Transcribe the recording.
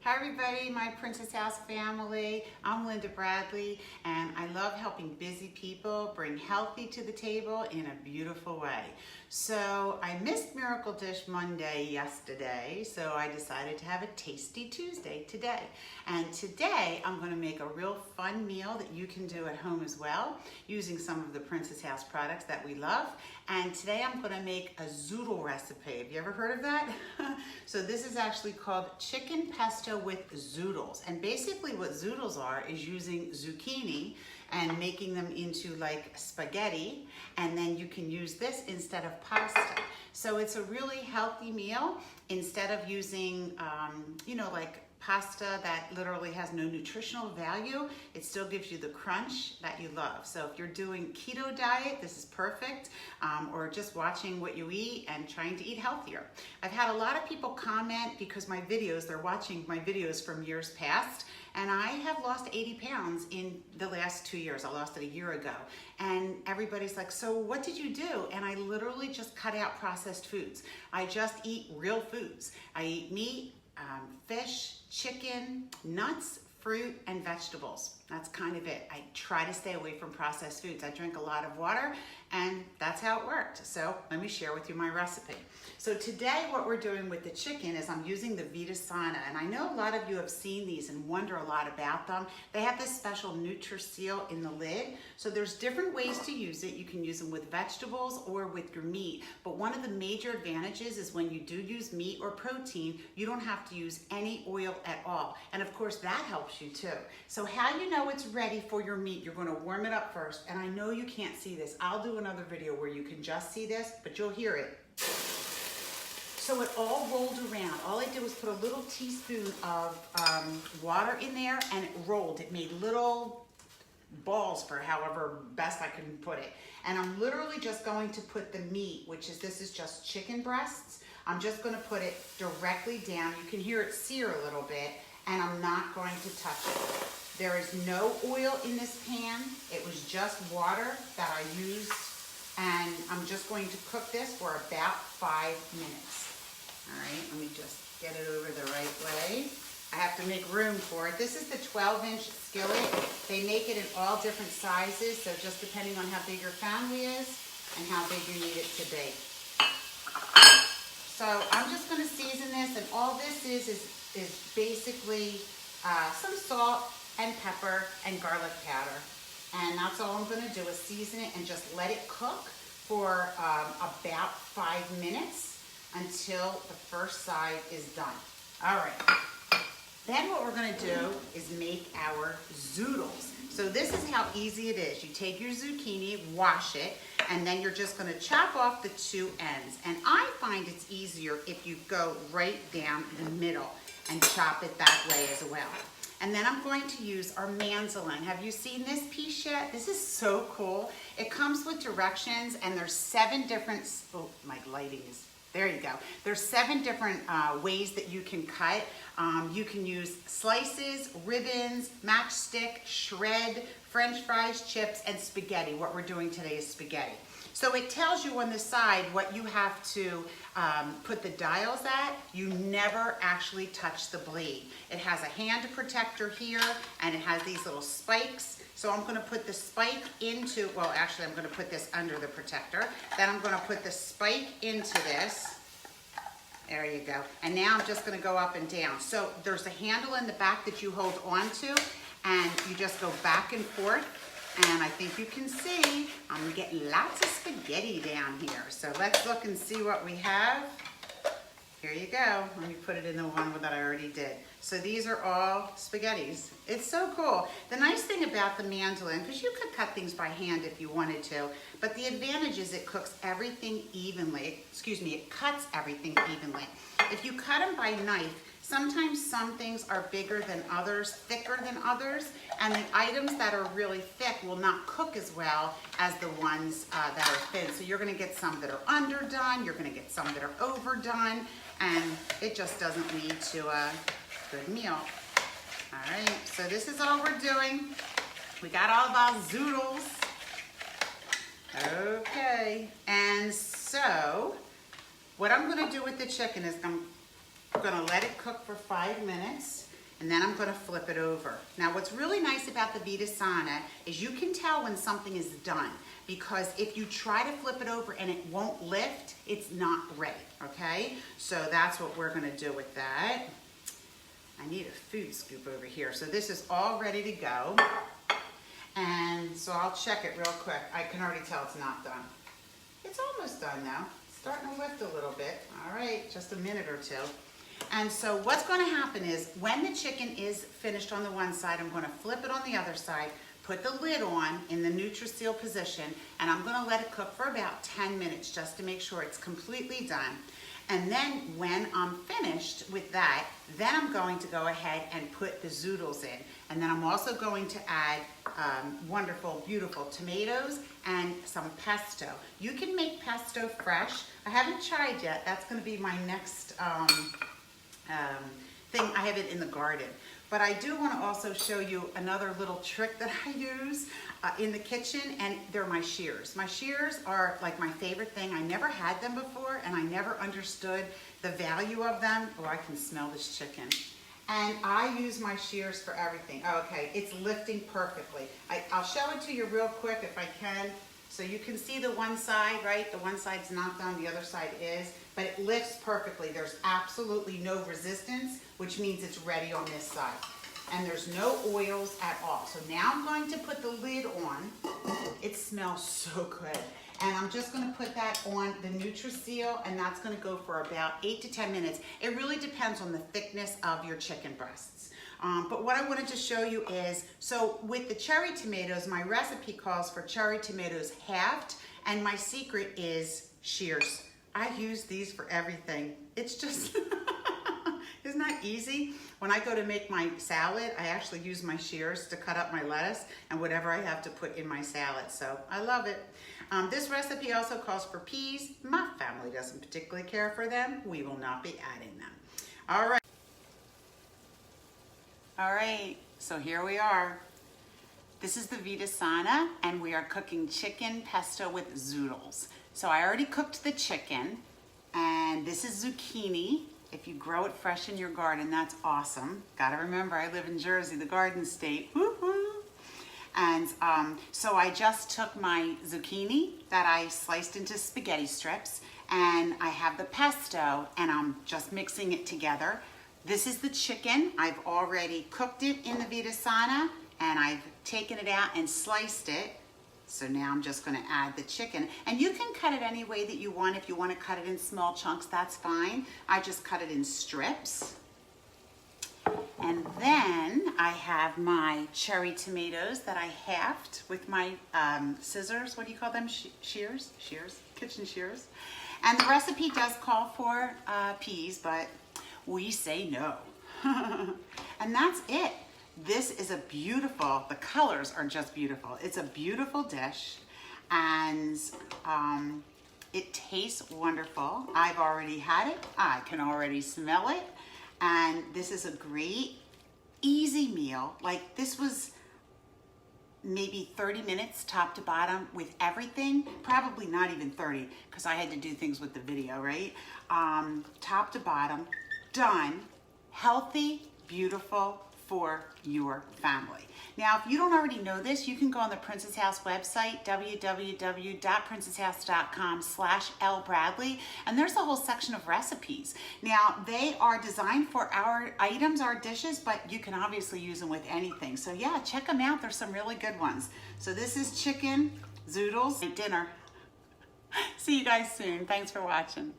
Hi everybody, my Princess House family. I'm Linda Bradley and I love helping busy people bring healthy to the table in a beautiful way. So I missed Miracle Dish Monday yesterday, so I decided to have a Tasty Tuesday today. And today I'm going to make a real fun meal that you can do at home as well, using some of the Princess House products that we love. And today I'm going to make a zoodle recipe. Have you ever heard of that? So this is actually called chicken pesto with zoodles. And basically what zoodles are is using zucchini and making them into like spaghetti, and then you can use this instead of pasta. So it's a really healthy meal instead of using, like pasta that literally has no nutritional value. It still gives you the crunch that you love. So if you're doing keto diet, this is perfect, or just watching what you eat and trying to eat healthier. I've had a lot of people comment because they're watching my videos from years past, and I have lost 80 pounds in the last 2 years. I lost it a year ago. And everybody's like, so what did you do? And I literally just cut out processed foods. I just eat real foods. I eat meat, fish, chicken, nuts, fruit, and vegetables. That's kind of it. I try to stay away from processed foods. I drink a lot of water, and that's how it worked. So let me share with you my recipe. So today what we're doing with the chicken is I'm using the Vida and I know a lot of you have seen these and wonder a lot about them. They have this special NutriSeal in the lid. So there's different ways to use it. You can use them with vegetables or with your meat. But one of the major advantages is when you do use meat or protein, you don't have to use any oil at all. And of course that helps you too. So how you know it's ready for your meat, you're gonna warm it up first. And I know you can't see this. I'll do another video where you can just see this, but you'll hear it. So it all rolled around. All I did was put a little teaspoon of water in there, and it rolled. It made little balls, for however best I can put it. And I'm literally just going to put the meat, this is just chicken breasts. I'm just gonna put it directly down. You can hear it sear a little bit, and I'm not going to touch it. There is no oil in this pan. It was just water that I used, and I'm just going to cook this for about 5 minutes. All right, let me just get it over the right way. I have to make room for it. This is the 12-inch skillet. They make it in all different sizes, so just depending on how big your family is and how big you need it to be. So I'm just going to season this, and all this is basically some salt and pepper and garlic powder. And that's all I'm going to do is season it and just let it cook for about 5 minutes until the first side is done. All right. Then what we're going to do is make our zoodles. So this is how easy it is. You take your zucchini, wash it, and then you're just going to chop off the 2 ends. And I find it's easier if you go right down the middle and chop it that way as well. And then I'm going to use our mandolin. Have you seen this piece yet? This is so cool. It comes with directions, and there's 7 different, oh, my lighting is, there you go. There's 7 different ways that you can cut. You can use slices, ribbons, matchstick, shred, French fries, chips, and spaghetti. What we're doing today is spaghetti. So it tells you on the side what you have to put the dials at. You never actually touch the blade. It has a hand protector here, and it has these little spikes. So I'm going to put the spike into, well, actually I'm going to put this under the protector. Then I'm going to put the spike into this. There you go. And now I'm just going to go up and down. So there's a handle in the back that you hold onto, and you just go back and forth. And I think you can see I'm getting lots of spaghetti down here. So let's look and see what we have. Here you go. Let me put it in the one that I already did. So these are all spaghettis. It's so cool. The nice thing about the mandolin, because you could cut things by hand if you wanted to, but the advantage is it cooks everything evenly. It cuts everything evenly. If you cut them by knife, sometimes some things are bigger than others, thicker than others, and the items that are really thick will not cook as well as the ones that are thin. So you're gonna get some that are underdone, you're gonna get some that are overdone, and it just doesn't lead to a good meal. All right, so this is all we're doing. We got all of our zoodles. Okay, and so what I'm gonna do with the chicken is I'm gonna let it cook for 5 minutes. and then I'm gonna flip it over. Now what's really nice about the Vida Sana is you can tell when something is done, because if you try to flip it over and it won't lift, it's not ready, okay? So that's what we're gonna do with that. I need a food scoop over here. So this is all ready to go. And so I'll check it real quick. I can already tell it's not done. It's almost done now. It's starting to lift a little bit. All right, just a minute or two. And so what's gonna happen is when the chicken is finished on the one side, I'm gonna flip it on the other side, put the lid on in the NutriSeal position, and I'm gonna let it cook for about 10 minutes just to make sure it's completely done. And then when I'm finished with that, then I'm going to go ahead and put the Zoodles in. And then I'm also going to add wonderful, beautiful tomatoes and some pesto. You can make pesto fresh. I haven't tried yet. That's gonna be my next thing. I have it in the garden. But I do want to also show you another little trick that I use in the kitchen, and they're my shears. My shears are like my favorite thing. I never had them before, and I never understood the value of them. Oh, I can smell this chicken. And I use my shears for everything. Oh, okay, it's lifting perfectly. I'll show it to you real quick if I can. So you can see the one side, right? The one side's not done, the other side is, but it lifts perfectly. There's absolutely no resistance, which means it's ready on this side. And there's no oils at all. So now I'm going to put the lid on. It smells so good. And I'm just gonna put that on the NutriSeal, and that's gonna go for about 8 to 10 minutes. It really depends on the thickness of your chicken breasts. But what I wanted to show you is, so with the cherry tomatoes, my recipe calls for cherry tomatoes halved, and my secret is shears. I use these for everything. It's just, isn't that easy? When I go to make my salad, I actually use my shears to cut up my lettuce and whatever I have to put in my salad. So I love it. This recipe also calls for peas. My family doesn't particularly care for them. We will not be adding them. All right. All right, so here we are. This is the Vida Sana, and we are cooking chicken pesto with Zoodles. So I already cooked the chicken, and this is zucchini. If you grow it fresh in your garden, that's awesome. Gotta remember, I live in Jersey, the Garden State. Woo-hoo. And so I just took my zucchini that I sliced into spaghetti strips, and I have the pesto, and I'm just mixing it together. This is the chicken. I've already cooked it in the Vida Sana, and I've taken it out and sliced it. So now I'm just gonna add the chicken. And you can cut it any way that you want. If you wanna cut it in small chunks, that's fine. I just cut it in strips. And then I have my cherry tomatoes that I halved with my scissors. What do you call them? Shears? Shears? Kitchen shears. And the recipe does call for peas, but we say no. And that's it. This is a beautiful, the colors are just beautiful. It's a beautiful dish, and it tastes wonderful. I've already had it. I can already smell it. And this is a great, easy meal. Like, this was maybe 30 minutes top to bottom with everything. Probably not even 30, because I had to do things with the video, right? Top to bottom, done, healthy, beautiful for your family. Now, if you don't already know this, you can go on the Princess House website, www.princesshouse.com/LBradley, and there's a whole section of recipes. Now, they are designed for our items, our dishes, but you can obviously use them with anything. So yeah, check them out. There's some really good ones. So this is chicken, Zoodles, dinner. See you guys soon. Thanks for watching.